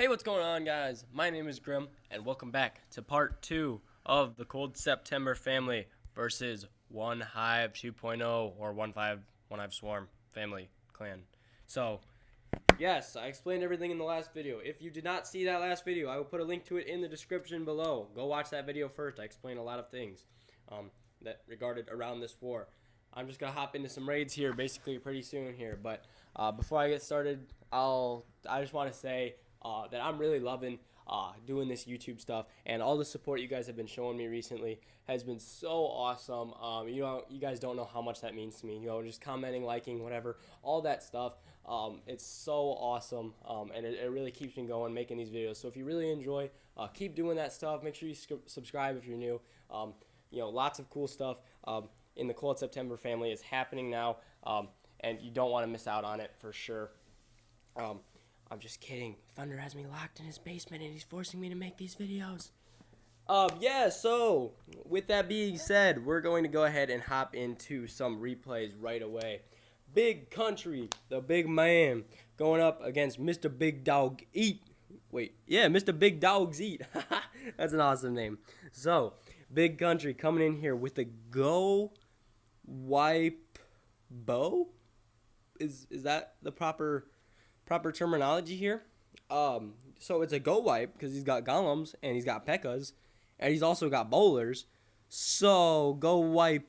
Hey, what's going on, guys? My name is Grim, and welcome back to part 2 of the Cold September family versus OneHive 2.0 or OneHive Swarm family clan. So, yes, I explained everything in the last video. If you did not see that last video, I will put a link to it in the description below. Go watch that video first. I explained a lot of things that regarded around this war. I'm just going to hop into some raids here basically pretty soon here. But before I get started, I just want to say that I'm really loving doing this YouTube stuff, and all the support you guys have been showing me recently has been so awesome. You guys don't know how much that means to me. Just commenting, liking, whatever, all that stuff. It's so awesome, and it really keeps me going making these videos. So if you really enjoy, keep doing that stuff. Make sure you subscribe if you're new. Lots of cool stuff in the Cold September family is happening now, and you don't want to miss out on it for sure. I'm just kidding. Thunder has me locked in his basement, and he's forcing me to make these videos. So with that being said, we're going to go ahead and hop into some replays right away. Big Country, the big man, going up against Mr. Big Dog Eat. Mr. Big Dogs Eat. That's an awesome name. So, Big Country coming in here with the GowiBow. Is that the proper terminology here? So it's a go wipe because he's got golems and he's got pekkas and he's also got bowlers. So GowiBow.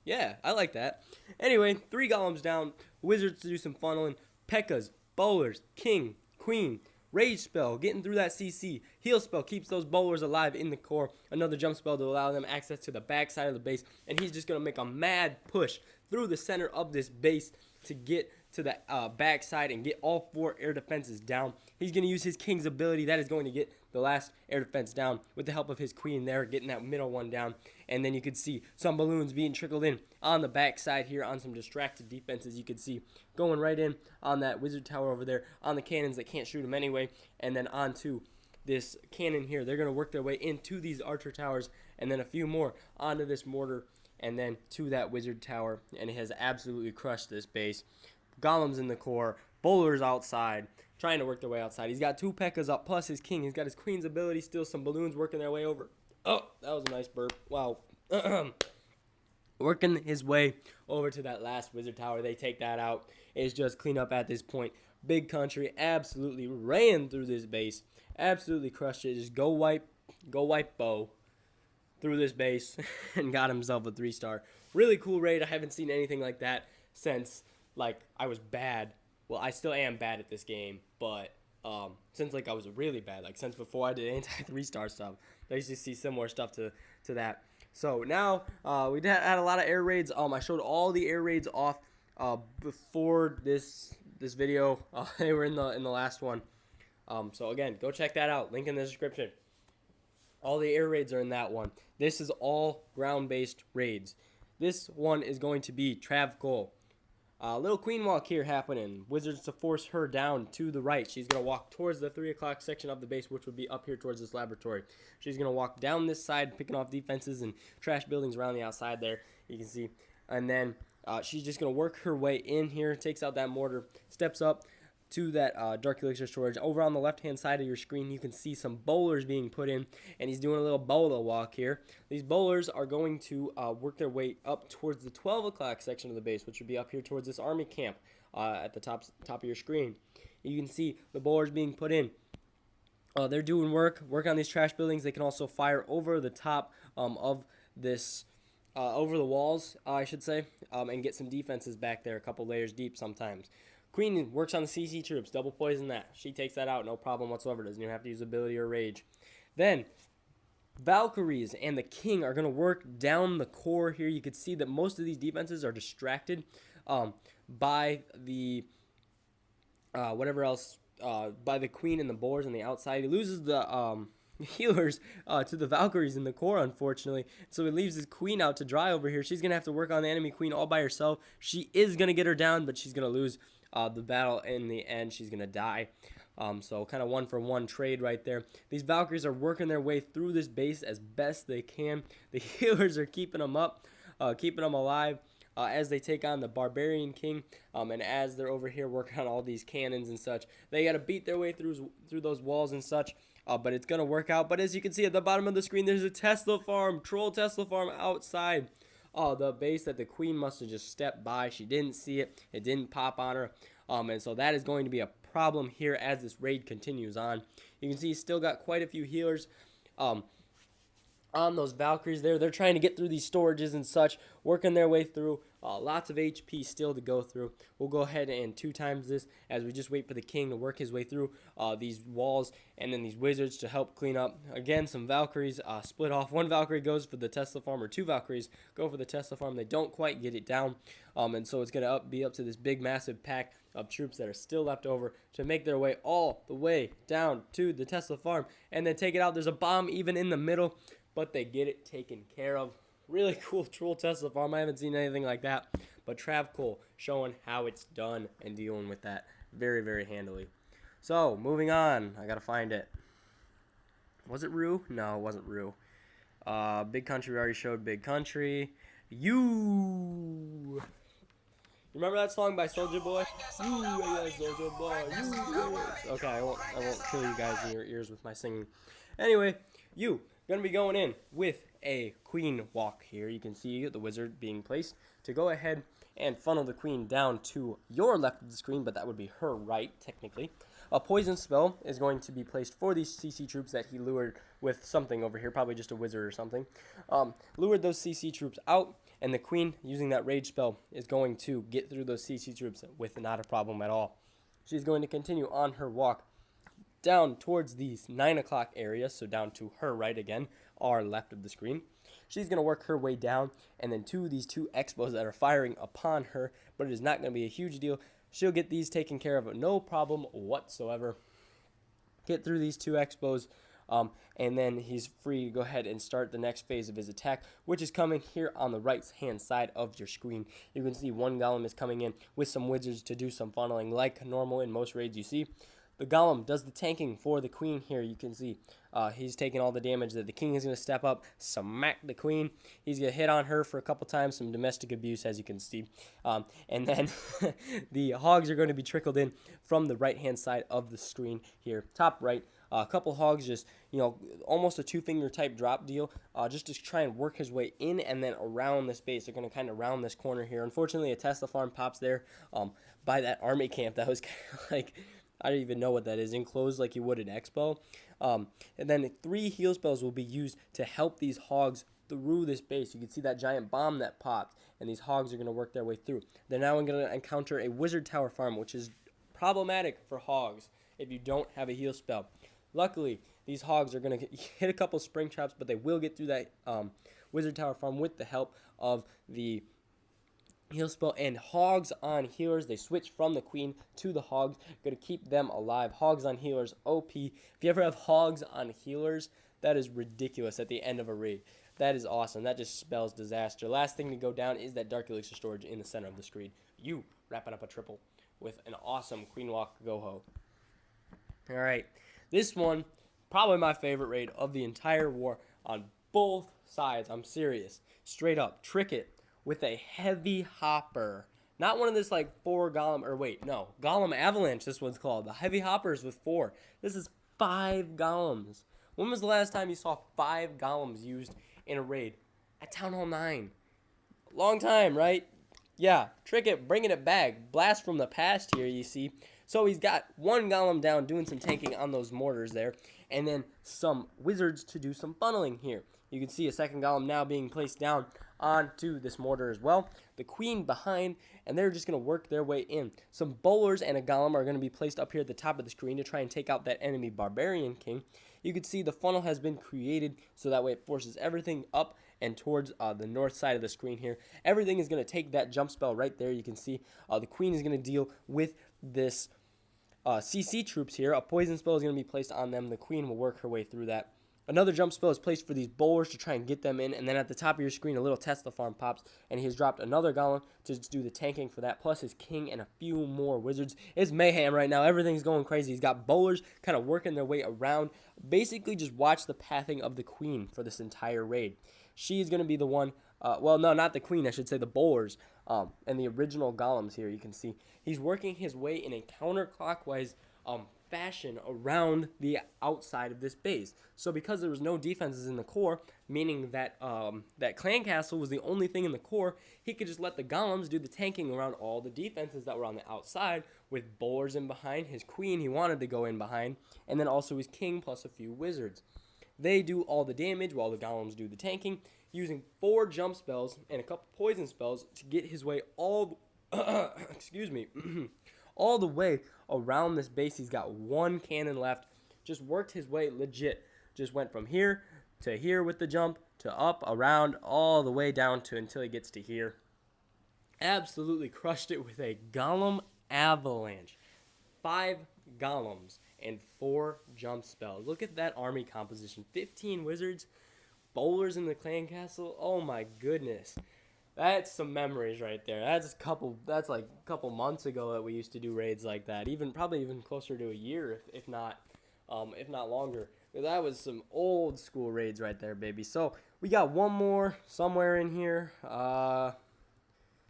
Yeah, I like that. Anyway, 3 golems down, wizards to do some funneling, pekkas, bowlers, king, queen, rage spell, getting through that CC, heal spell keeps those bowlers alive in the core, another jump spell to allow them access to the back side of the base, and he's just going to make a mad push through the center of this base to get to the back side and get all 4 air defenses down. He's going to use his king's ability. That is going to get the last air defense down with the help of his queen there, getting that middle one down. And then you could see some balloons being trickled in on the back side here on some distracted defenses. You could see going right in on that wizard tower over there, on the cannons that can't shoot them anyway, and then onto this cannon here. They're going to work their way into these archer towers, and then a few more onto this mortar, and then to that wizard tower, and it has absolutely crushed this base. Golems in the core, bowlers outside, trying to work their way outside. He's got 2 pekkas up, plus his king. He's got his queen's ability, still some balloons working their way over. Oh, that was a nice burp. Wow. Working his way over to that last wizard tower. They take that out. It's just clean up at this point. Big Country absolutely ran through this base. Absolutely crushed it. Just GowiBow through this base and got himself a 3-star. Really cool raid. I haven't seen anything like that since I was bad. Well, I still am bad at this game, but since I was really bad, since before I did anti-3-star stuff, I used to see similar stuff to that. So now we had a lot of air raids. I showed all the air raids off before this video. They were in the last one. So again, go check that out. Link in the description. All the air raids are in that one. This is all ground-based raids. This one is going to be Trav Cole. Little queen walk here happening. Wizards to force her down to the right. She's going to walk towards the 3 o'clock section of the base, which would be up here towards this laboratory. She's going to walk down this side, picking off defenses and trash buildings around the outside there, you can see. And then she's just going to work her way in here, takes out that mortar, steps up to that dark elixir storage. Over on the left-hand side of your screen, you can see some bowlers being put in, and he's doing a little bowler walk here. These bowlers are going to work their way up towards the 12 o'clock section of the base, which would be up here towards this army camp at the top of your screen. You can see the bowlers being put in. They're doing work on these trash buildings. They can also fire over the top of this, over the walls, I should say, and get some defenses back there, a couple layers deep sometimes. Queen works on the CC troops, double poison that. She takes that out, no problem whatsoever. Doesn't even have to use ability or rage. Then, Valkyries and the King are going to work down the core here. You can see that most of these defenses are distracted by the, by the Queen and the bowlers on the outside. He loses the healers to the Valkyries in the core, unfortunately. So he leaves his Queen out to dry over here. She's going to have to work on the enemy Queen all by herself. She is going to get her down, but she's going to lose the battle in the end. She's going to die. So kind of 1-for-1 trade right there. These Valkyries are working their way through this base as best they can. The healers are keeping them up, keeping them alive. as they take on the Barbarian King, and as they're over here working on all these cannons and such. They got to beat their way through those walls and such, but it's going to work out. But as you can see at the bottom of the screen, there's a Tesla farm, troll Tesla farm outside the base that the queen must have just stepped by. She didn't see it. It didn't pop on her. And so that is going to be a problem here as this raid continues on. You can see he's still got quite a few healers on those Valkyries there. They're trying to get through these storages and such, working their way through. Lots of HP still to go through. We'll go ahead and 2 times this as we just wait for the king to work his way through these walls, and then these wizards to help clean up. Again, some Valkyries split off. 1 Valkyrie goes for the Tesla farm, or 2 Valkyries go for the Tesla farm. They don't quite get it down, and so it's going to be up to this big, massive pack of troops that are still left over to make their way all the way down to the Tesla farm and then take it out. There's a bomb even in the middle, but they get it taken care of. Really cool troll Tesla farm. I haven't seen anything like that. But Travcool showing how it's done and dealing with that very, very handily. So, moving on. I got to find it. Was it Rue? No, it wasn't Rue. Big Country, we already showed Big Country. You. Remember that song by Soulja Boy? You, yes, Soulja Boy. You, yes. Okay, I won't kill you guys in your ears with my singing. Anyway, you. Going to be going in with a queen walk here. You can see the wizard being placed to go ahead and funnel the queen down to your left of the screen, but that would be her right, technically. A poison spell is going to be placed for these CC troops that he lured with something over here, probably just a wizard or something. Lured those CC troops out, and the queen, using that rage spell, is going to get through those CC troops with not a problem at all. She's going to continue on her walk down towards the 9 o'clock area, so down to her right again, our left of the screen. She's going to work her way down, and then to these 2 Expos that are firing upon her, but it is not going to be a huge deal. She'll get these taken care of, no problem whatsoever. Get through these 2 Expos, and then he's free to go ahead and start the next phase of his attack, which is coming here on the right-hand side of your screen. You can see 1 Golem is coming in with some wizards to do some funneling like normal in most raids you see. The Golem does the tanking for the queen here. You can see he's taking all the damage that the king is going to step up, smack the queen. He's going to hit on her for a couple times, some domestic abuse, as you can see. And then the hogs are going to be trickled in from the right-hand side of the screen here, top right. A couple hogs just, almost a 2-finger type drop deal, just to try and work his way in and then around this base. They're going to kind of round this corner here. Unfortunately, a Tesla farm pops there by that army camp. That was kind of like, I don't even know what that is, enclosed like you would at Expo. And then 3 heal spells will be used to help these hogs through this base. You can see that giant bomb that popped, and these hogs are going to work their way through. They're now going to encounter a wizard tower farm, which is problematic for hogs if you don't have a heal spell. Luckily, these hogs are going to hit a couple spring traps, but they will get through that wizard tower farm with the help of the heal spell. And hogs on healers, they switch from the queen to the hogs. Going to keep them alive. Hogs on healers, OP. If you ever have hogs on healers, that is ridiculous at the end of a raid. That is awesome. That just spells disaster. Last thing to go down is that Dark Elixir storage in the center of the screen. You wrapping up a triple with an awesome queen walk go-ho. All right. This one, probably my favorite raid of the entire war on both sides. I'm serious. Straight up. Trick it with a heavy hopper. Not one of this like 4 Golem, or wait, no. Golem Avalanche, this one's called. The heavy hoppers with 4. This is 5 Golems. When was the last time you saw 5 Golems used in a raid? At Town Hall 9. Long time, right? Yeah, trick it, bringing it back. Blast from the past here, you see. So he's got 1 Golem down doing some tanking on those mortars there, and then some wizards to do some funneling here. You can see a 2nd Golem now being placed down onto this mortar as well. The queen behind, and they're just going to work their way in. Some bowlers and a Golem are going to be placed up here at the top of the screen to try and take out that enemy Barbarian King. You can see the funnel has been created so that way it forces everything up and towards the north side of the screen here. Everything is going to take that jump spell right there. You can see the queen is going to deal with this CC troops here. A poison spell is going to be placed on them. The queen will work her way through that. Another jump spell is placed for these bowlers to try and get them in, and then at the top of your screen, a little Tesla farm pops, and he's dropped another Golem to do the tanking for that, plus his king and a few more wizards. It's mayhem right now. Everything's going crazy. He's got bowlers kind of working their way around. Basically, just watch the pathing of the queen for this entire raid. She's going to be the one, well, no, not the queen, I should say the bowlers, and the original golems here. You can see he's working his way in a counterclockwise fashion around the outside of this base. So because there was no defenses in the core, meaning that that clan castle was the only thing in the core, he could just let the golems do the tanking around all the defenses that were on the outside, with bowlers in behind. His queen he wanted to go in behind, and then also his king plus a few wizards. They do all the damage while the golems do the tanking, using 4 jump spells and a couple poison spells to get his way all excuse me all the way around this base. He's got 1 cannon left. Just worked his way legit. Just went from here to here with the jump, to up, around, all the way down to until he gets to here. Absolutely crushed it with a golem avalanche. 5 golems and 4 jump spells. Look at that army composition. 15 wizards, bowlers in the clan castle. Oh my goodness. That's some memories right there. That's like a couple months ago that we used to do raids like that. Probably even closer to a year, if not longer. That was some old school raids right there, baby. So we got one more somewhere in here.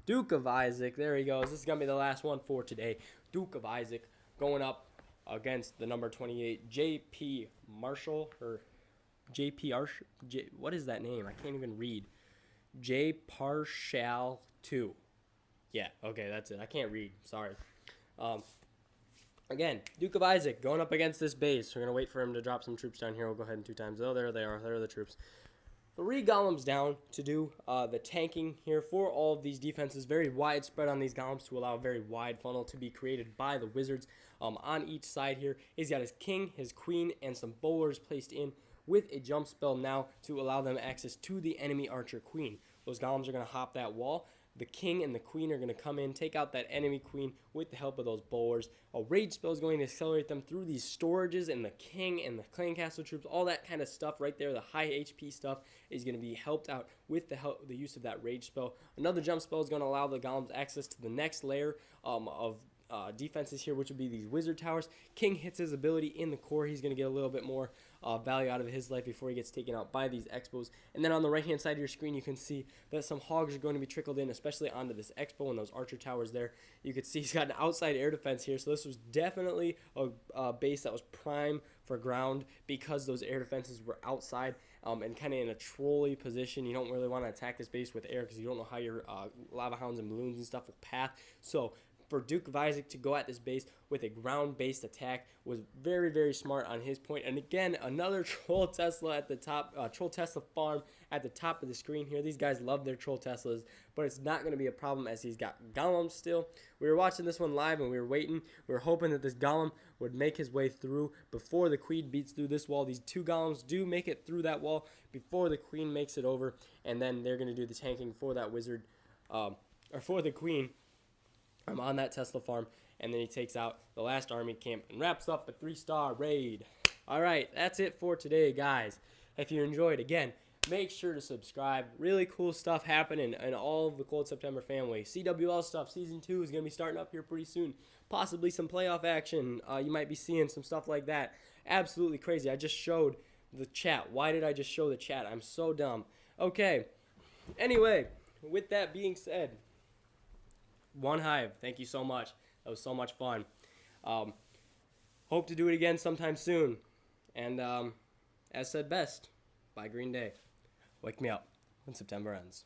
Duke of Isaac. There he goes. This is gonna be the last one for today. Duke of Isaac going up against the number 28 JP Marshall, or JP Arsh. What is that name? I can't even read. J Partial 2. Yeah, okay, that's it. I can't read. Sorry. Again, Duke of Isaac going up against this base. We're going to wait for him to drop some troops down here. We'll go ahead and 2 times. Oh, there they are. There are the troops. 3 golems down to do the tanking here for all of these defenses. Very widespread on these golems to allow a very wide funnel to be created by the wizards on each side here. He's got his king, his queen, and some bowlers placed in with a jump spell now to allow them access to the enemy archer queen. Those golems are going to hop that wall. The king and the queen are going to come in, take out that enemy queen with the help of those bowlers. A rage spell is going to accelerate them through these storages, and the king and the clan castle troops, all that kind of stuff right there, the high HP stuff, is going to be helped out with the use of that rage spell. Another jump spell is going to allow the golems access to the next layer of defenses here, which would be these wizard towers. King hits his ability in the core. He's going to get a little bit more value out of his life before he gets taken out by these expos. And then on the right hand side of your screen, you can see that some hogs are going to be trickled in, especially onto this expo and those archer towers there. You can see he's got an outside air defense here, so this was definitely a base that was prime for ground, because those air defenses were outside and kind of in a trolley position. You don't really want to attack this base with air because you don't know how your lava hounds and balloons and stuff will path. So for Duke of Isaac to go at this base with a ground-based attack was very, very smart on his point. And again, another Troll Tesla at the top, Troll Tesla farm at the top of the screen here. These guys love their Troll Teslas, but it's not going to be a problem as he's got golems still. We were watching this one live and we were waiting. We were hoping that this golem would make his way through before the queen beats through this wall. These 2 golems do make it through that wall before the queen makes it over, and then they're going to do the tanking for that wizard, or for the queen. I'm on that Tesla farm, and then he takes out the last army camp and wraps up a 3-star raid. All right, that's it for today, guys. If you enjoyed, again, make sure to subscribe. Really cool stuff happening in all of the Cold September family. CWL stuff, Season 2 is going to be starting up here pretty soon. Possibly some playoff action. You might be seeing some stuff like that. Absolutely crazy. I just showed the chat. Why did I just show the chat? I'm so dumb. Okay. Anyway, with that being said, OneHive, thank you so much. That was so much fun. Hope to do it again sometime soon. And as said best by Green Day, wake me up when September ends.